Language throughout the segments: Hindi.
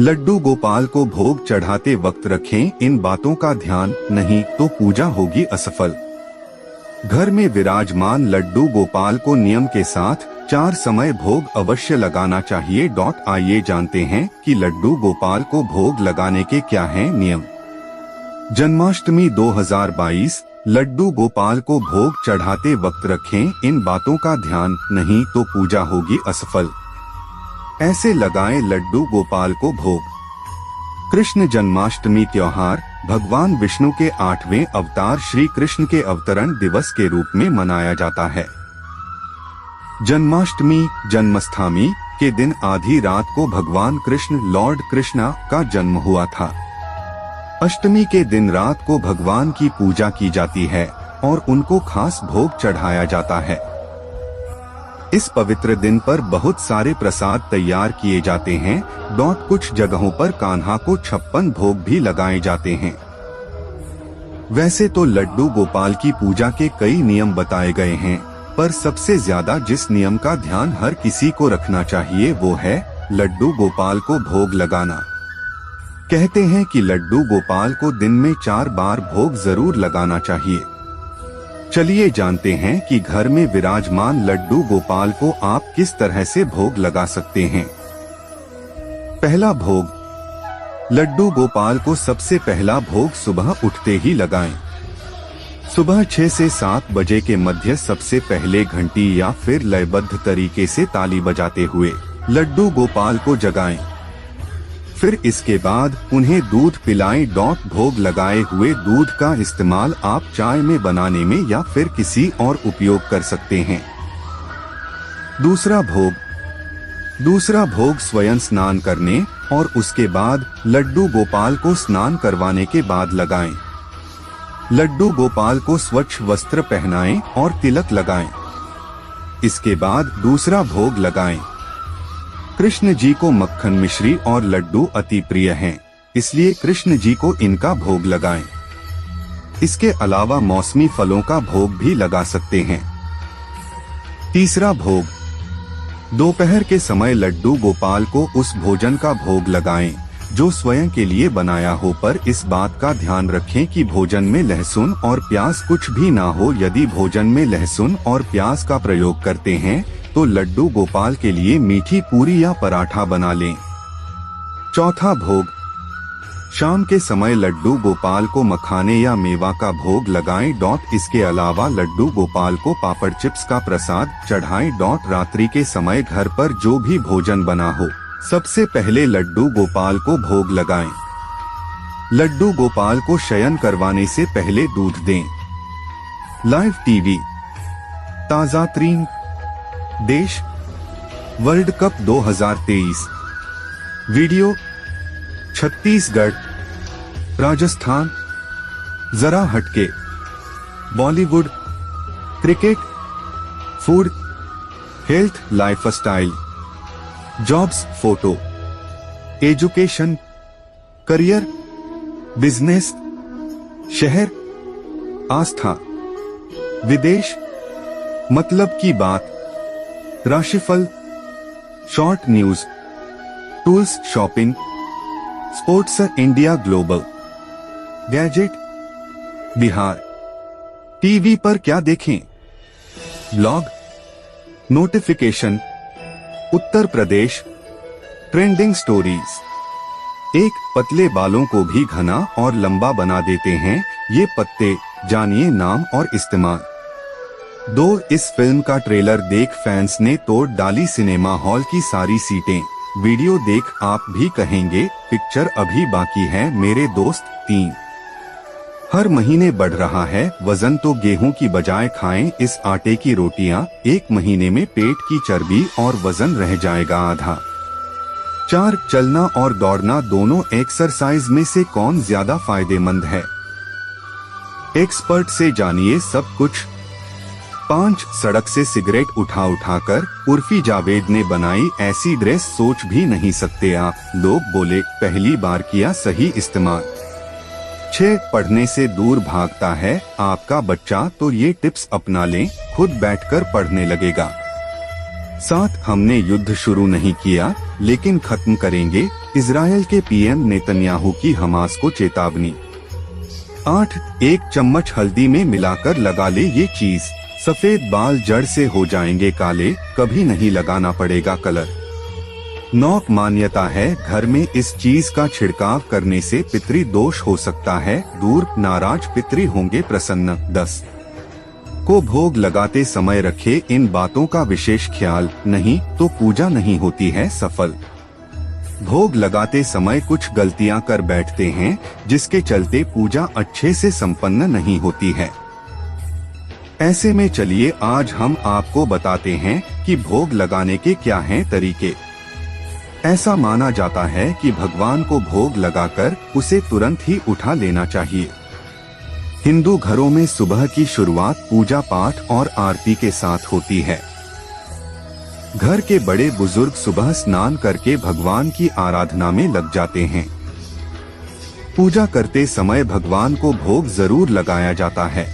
लड्डू गोपाल को भोग चढ़ाते वक्त रखें इन बातों का ध्यान, नहीं तो पूजा होगी असफल। घर में विराजमान लड्डू गोपाल को नियम के साथ 4 समय भोग अवश्य लगाना चाहिए। आइए जानते हैं कि लड्डू गोपाल को भोग लगाने के क्या हैं नियम। जन्माष्टमी 2022 लड्डू गोपाल को भोग चढ़ाते वक्त रखें इन बातों का ध्यान, नहीं तो पूजा होगी असफल। ऐसे लगाएं लड्डू गोपाल को भोग। कृष्ण जन्माष्टमी त्योहार भगवान विष्णु के 8वें अवतार श्री कृष्ण के अवतरण दिवस के रूप में मनाया जाता है। जन्माष्टमी जन्मस्थामी के दिन आधी रात को भगवान कृष्ण लॉर्ड कृष्णा का जन्म हुआ था। अष्टमी के दिन रात को भगवान की पूजा की जाती है और उनको खास भोग चढ़ाया जाता है। इस पवित्र दिन पर बहुत सारे प्रसाद तैयार किए जाते हैं। कुछ जगहों पर कान्हा को 56 भोग भी लगाए जाते हैं। वैसे तो लड्डू गोपाल की पूजा के कई नियम बताए गए हैं, पर सबसे ज्यादा जिस नियम का ध्यान हर किसी को रखना चाहिए वो है लड्डू गोपाल को भोग लगाना। कहते हैं कि लड्डू गोपाल को दिन में 4 बार भोग जरूर लगाना चाहिए। चलिए जानते हैं कि घर में विराजमान लड्डू गोपाल को आप किस तरह से भोग लगा सकते हैं। पहला भोग। लड्डू गोपाल को सबसे पहला भोग सुबह उठते ही लगाएं। सुबह 6 से 7 बजे के मध्य सबसे पहले घंटी या फिर लयबद्ध तरीके से ताली बजाते हुए लड्डू गोपाल को जगाएं। फिर इसके बाद उन्हें दूध पिलाएं। भोग लगाए हुए दूध का इस्तेमाल आप चाय में बनाने में या फिर किसी और उपयोग कर सकते हैं। दूसरा भोग स्वयं स्नान करने और उसके बाद लड्डू गोपाल को स्नान करवाने के बाद लगाएं। लड्डू गोपाल को स्वच्छ वस्त्र पहनाएं और तिलक लगाएं। इसके बाद दूसरा भोग लगाएं। कृष्ण जी को मक्खन मिश्री और लड्डू अति प्रिय हैं, इसलिए कृष्ण जी को इनका भोग लगाएं। इसके अलावा मौसमी फलों का भोग भी लगा सकते हैं। तीसरा भोग। दोपहर के समय लड्डू गोपाल को उस भोजन का भोग लगाएं जो स्वयं के लिए बनाया हो, पर इस बात का ध्यान रखें कि भोजन में लहसुन और प्याज कुछ भी ना हो। यदि भोजन में लहसुन और प्याज का प्रयोग करते हैं तो लड्डू गोपाल के लिए मीठी पूरी या पराठा बना लें। चौथा भोग। शाम के समय लड्डू गोपाल को मखाने या मेवा का भोग लगाएं। इसके अलावा लड्डू गोपाल को पापड़ चिप्स का प्रसाद चढ़ाएं। रात्रि के समय घर पर जो भी भोजन बना हो सबसे पहले लड्डू गोपाल को भोग लगाएं। लड्डू गोपाल को शयन करवाने से पहले दूध दें। Live TV. ताज़ा तरीन देश world cup 2023 video. Chhattisgarh, Rajasthan, जरा हटके, Bollywood, cricket, food, health, lifestyle, jobs, photo, education, career, business, शहर, आस्था, विदेश, मतलब की बात, राशिफल, short news, tools, shopping, sports, India global, gadget, Bihar. TV पर क्या देखें? Blog, notification, Uttar Pradesh, trending stories. एक पतले बालों को भी घना और लंबा बना देते हैं ये पत्ते, जानिए नाम और इस्तेमाल। 2 इस फिल्म का ट्रेलर देख फैंस ने तोड़ डाली सिनेमा हॉल की सारी सीटें। वीडियो देख आप भी कहेंगे पिक्चर अभी बाकी है मेरे दोस्त। 3 हर महीने बढ़ रहा है वजन, तो गेहूं की बजाय खाएं इस आटे की रोटियां। 1 महीने में पेट की चर्बी और वजन रह जाएगा आधा। 4 चलना और दौड़ना दोनों एक्सरसाइज में से कौन ज्यादा फायदेमंद है? एक्सपर्ट से जानिए सब कुछ। 5 सड़क से सिगरेट उठा उठाकर उर्फी जावेद ने बनाई ऐसी ड्रेस, सोच भी नहीं सकते आप। लोग बोले पहली बार किया सही इस्तेमाल। 6 पढ़ने से दूर भागता है आपका बच्चा, तो ये टिप्स अपना लें, खुद बैठकर पढ़ने लगेगा। 7 हमने युद्ध शुरू नहीं किया, लेकिन खत्म करेंगे, इजराइल के पीएम नेतन्याहू की हमास को चेतावनी। 8. 1 चम्मच हल्दी में मिलाकर लगा ले ये चीज, सफेद बाल जड़ से हो जाएंगे काले, कभी नहीं लगाना पड़ेगा कलर। 9 मान्यता है घर में इस चीज का छिड़काव करने से पितृ दोष हो सकता है दूर, नाराज पितृ होंगे प्रसन्न। 10 को भोग लगाते समय रखे इन बातों का विशेष ख्याल, नहीं तो पूजा नहीं होती है सफल। भोग लगाते समय कुछ गलतियां कर बैठते हैं जिसके चलते पूजा अच्छे से संपन्न नहीं होती है। ऐसे में चलिए आज हम आपको बताते हैं कि भोग लगाने के क्या हैं तरीके। ऐसा माना जाता है कि भगवान को भोग लगाकर उसे तुरंत ही उठा लेना चाहिए। हिंदू घरों में सुबह की शुरुआत पूजा पाठ और आरती के साथ होती है। घर के बड़े बुजुर्ग सुबह स्नान करके भगवान की आराधना में लग जाते हैं। पूजा करते समय भगवान को भोग जरूर लगाया जाता है।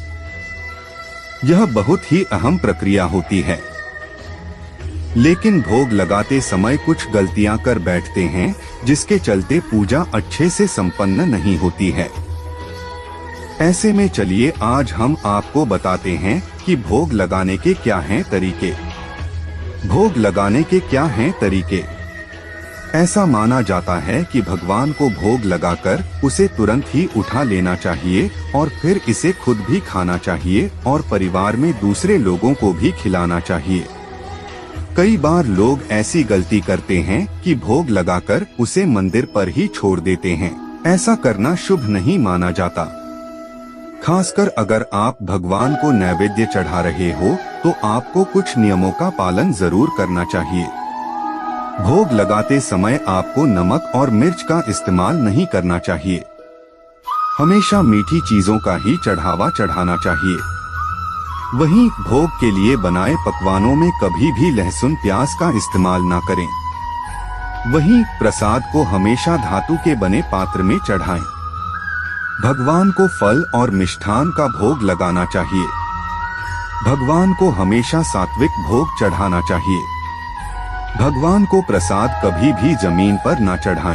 यह बहुत ही अहम प्रक्रिया होती है, लेकिन भोग लगाते समय कुछ गलतियां कर बैठते हैं जिसके चलते पूजा अच्छे से संपन्न नहीं होती है। ऐसे में चलिए आज हम आपको बताते हैं कि भोग लगाने के क्या हैं तरीके। भोग लगाने के क्या हैं तरीके। ऐसा माना जाता है कि भगवान को भोग लगाकर उसे तुरंत ही उठा लेना चाहिए और फिर इसे खुद भी खाना चाहिए और परिवार में दूसरे लोगों को भी खिलाना चाहिए। कई बार लोग ऐसी गलती करते हैं कि भोग लगाकर उसे मंदिर पर ही छोड़ देते हैं। ऐसा करना शुभ नहीं माना जाता। खासकर अगर आप भगवान को नैवेद्य चढ़ा रहे हो तो आपको कुछ नियमों का पालन जरूर करना चाहिए। भोग लगाते समय आपको नमक और मिर्च का इस्तेमाल नहीं करना चाहिए। हमेशा मीठी चीजों का ही चढ़ावा चढ़ाना चाहिए। वहीं भोग के लिए बनाए पकवानों में कभी भी लहसुन प्याज का इस्तेमाल ना करें। वहीं प्रसाद को हमेशा धातु के बने पात्र में चढ़ाएं। भगवान को फल और मिष्ठान का भोग लगाना चाहिए। भगवान को हमेशा सात्विक भोग चढ़ाना चाहिए। भगवान को प्रसाद कभी भी जमीन पर न चढ़ाएं।